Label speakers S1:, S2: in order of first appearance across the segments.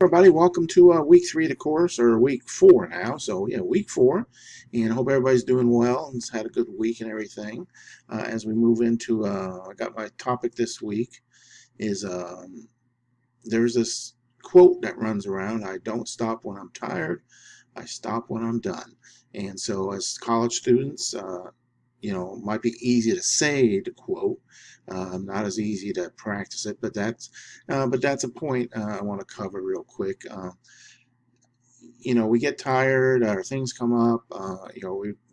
S1: Everybody, welcome to week 3 of the course, or week 4 now. So yeah, week 4, and I hope everybody's doing well and has had a good week and everything. As we move into, I got my topic this week is there's this quote that runs around: "I don't stop when I'm tired, I stop when I'm done." And so, as college students, might be easy to say the quote, not as easy to practice it, but that's a point I want to cover real quick. We get tired, or things come up.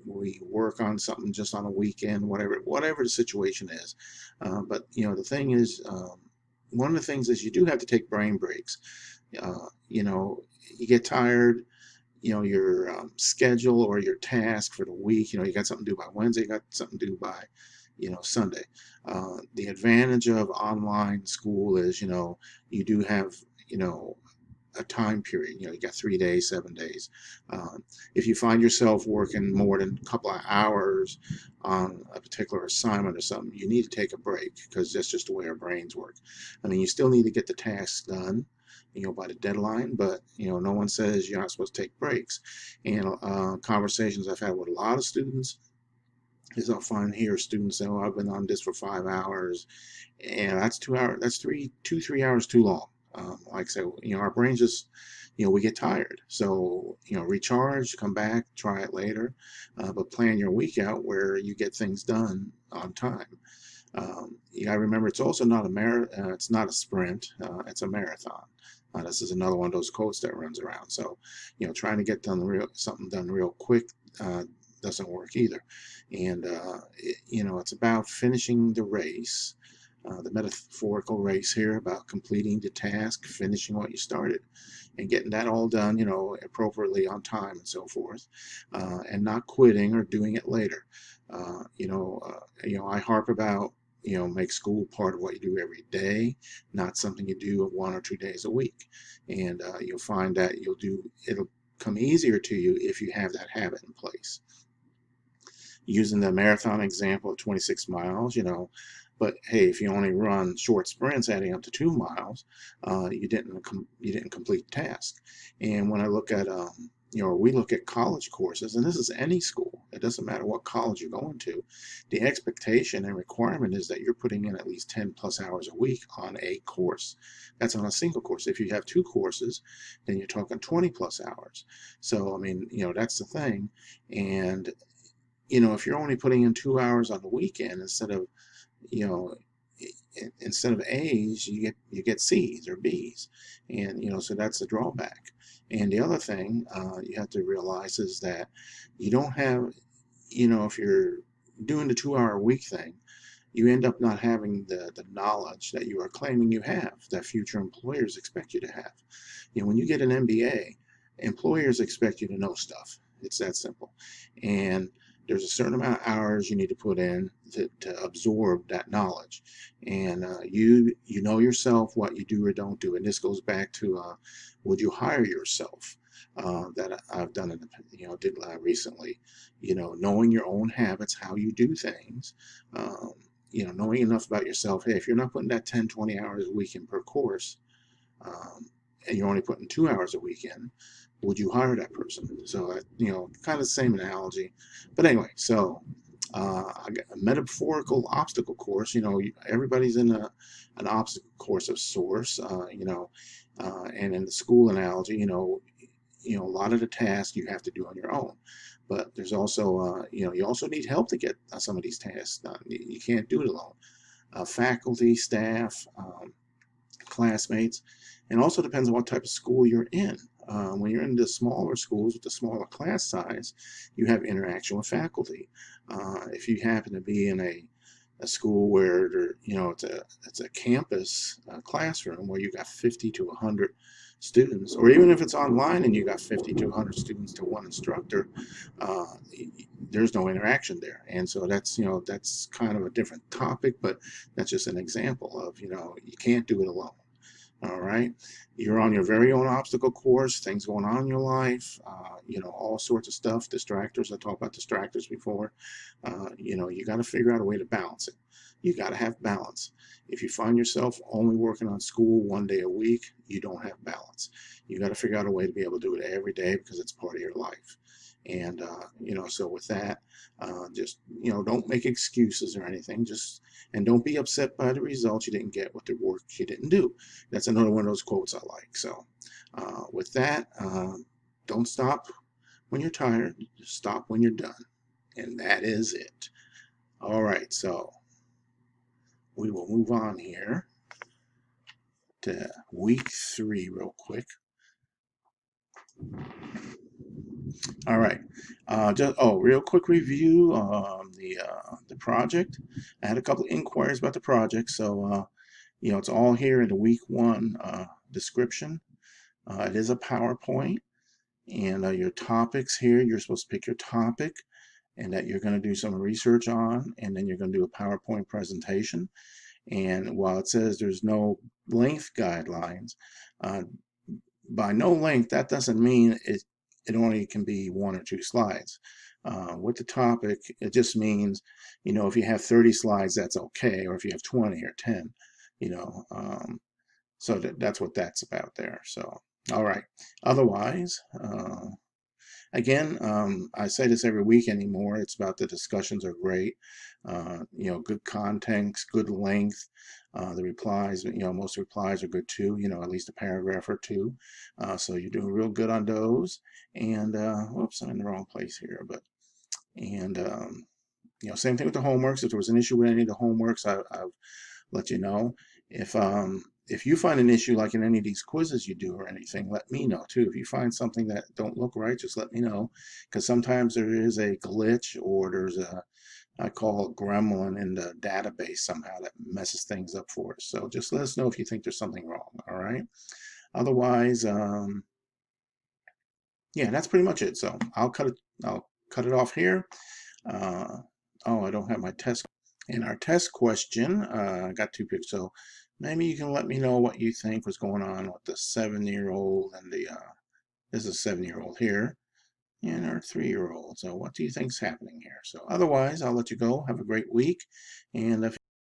S1: We work on something just on a weekend, whatever the situation is. But the thing is, one of the things is you do have to take brain breaks. You get tired. Your schedule or your task for the week. You got something to do by Wednesday. You got something to do by Sunday. The advantage of online school is you do have you know a time period. You got 3 days, 7 days. If you find yourself working more than a couple of hours on a particular assignment or something, you need to take a break, because that's just the way our brains work. I mean, you still need to get the tasks done, by the deadline, but no one says you're not supposed to take breaks. And conversations I've had with a lot of students is I'll find here students say, "Oh, I've been on this for 5 hours," and that's 2 hours. That's 3 hours too long. Like I said, our brains just, we get tired. So, recharge, come back, try it later, but plan your week out where you get things done on time. You gotta remember, it's also not it's not a sprint. It's a marathon. This is another one of those quotes that runs around. So, trying to get something done real quick doesn't work either. And it's about finishing the race, the metaphorical race here, about completing the task, finishing what you started, and getting that all done, appropriately on time and so forth, and not quitting or doing it later. I harp about, make school part of what you do every day, not something you do 1 or 2 days a week. And you'll find that it'll come easier to you if you have that habit in place. Using the marathon example of 26 miles, but hey, if you only run short sprints adding up to 2 miles, you didn't complete the task. And when I look at we look at college courses, and this is any school, it doesn't matter what college you're going to, the expectation and requirement is that you're putting in at least 10 plus hours a week on a course. That's on a single course. If you have 2 courses, then you're talking 20 plus hours. So I mean, that's the thing. And if you're only putting in 2 hours on the weekend you know, instead of A's, you get C's or B's, and so that's the drawback. And the other thing you have to realize is that you don't have, if you're doing the 2 hour week thing, you end up not having the knowledge that you are claiming you have, that future employers expect you to have. When you get an MBA, employers expect you to know stuff. It's that simple. And there's a certain amount of hours you need to put in to absorb that knowledge. And you know yourself, what you do or don't do. And this goes back to would you hire yourself? That I've done did recently. Knowing your own habits, how you do things. Knowing enough about yourself. Hey, if you're not putting that 10, 20 hours a week in per course, and you're only putting 2 hours a week in, would you hire that person? So, kind of the same analogy. But anyway, so I got a metaphorical obstacle course. Everybody's in an obstacle course of sorts. And in the school analogy, a lot of the tasks you have to do on your own. But there's also, you also need help to get some of these tasks done. You can't do it alone. Faculty, staff, classmates, and also depends on what type of school you're in. When you're in the smaller schools with the smaller class size, you have interaction with faculty. If you happen to be in a school where it's a campus classroom where you got 50 to 100 students, or even if it's online and you got 50 to 100 students to one instructor, uh, there's no interaction there. And so that's kind of a different topic, but that's just an example of you can't do it alone. All right, you're on your very own obstacle course, things going on in your life, all sorts of stuff, distractors. I talked about distractors before. You got to figure out a way to balance it. You got to have balance. If you find yourself only working on school 1 day a week, you don't have balance. You got to figure out a way to be able to do it every day because it's part of your life. And so with that, just don't make excuses or anything. Just and don't be upset by the results you didn't get with the work you didn't do. That's another one of those quotes I like. So with that, don't stop when you're tired. Just stop when you're done, and that is it. All right, so we will move on here to week 3 real quick. All right, just real quick review the project. I had a couple of inquiries about the project, so it's all here in the week 1 description. It is a PowerPoint, and your topics here. You're supposed to pick your topic, and that you're going to do some research on, and then you're going to do a PowerPoint presentation. And while it says there's no length guidelines, uh, by no length, that doesn't mean it only can be 1 or 2 slides. With the topic, it just means, if you have 30 slides, that's okay, or if you have 20 or 10, so that's what that's about there. So, all right. Otherwise, again, I say this every week anymore. It's about the discussions are great. Good content, good length. The replies, most replies are good too. At least a paragraph or 2. So you're doing real good on those. And whoops, I'm in the wrong place here. Same thing with the homeworks. If there was an issue with any of the homeworks, I've let you know. If you find an issue like in any of these quizzes you do or anything, let me know too. If you find something that don't look right, just let me know, because sometimes there is a glitch or there's I call it gremlin in the database somehow that messes things up for us. So just let us know if you think there's something wrong. All right. Otherwise, yeah, that's pretty much it. So I'll cut it off here. I don't have my test. In our test question, I got 2 picks. So maybe you can let me know what you think was going on with the 7-year-old and this is a 7-year-old here, and our 3-year-old. So what do you think's happening here? So otherwise, I'll let you go. Have a great week, and if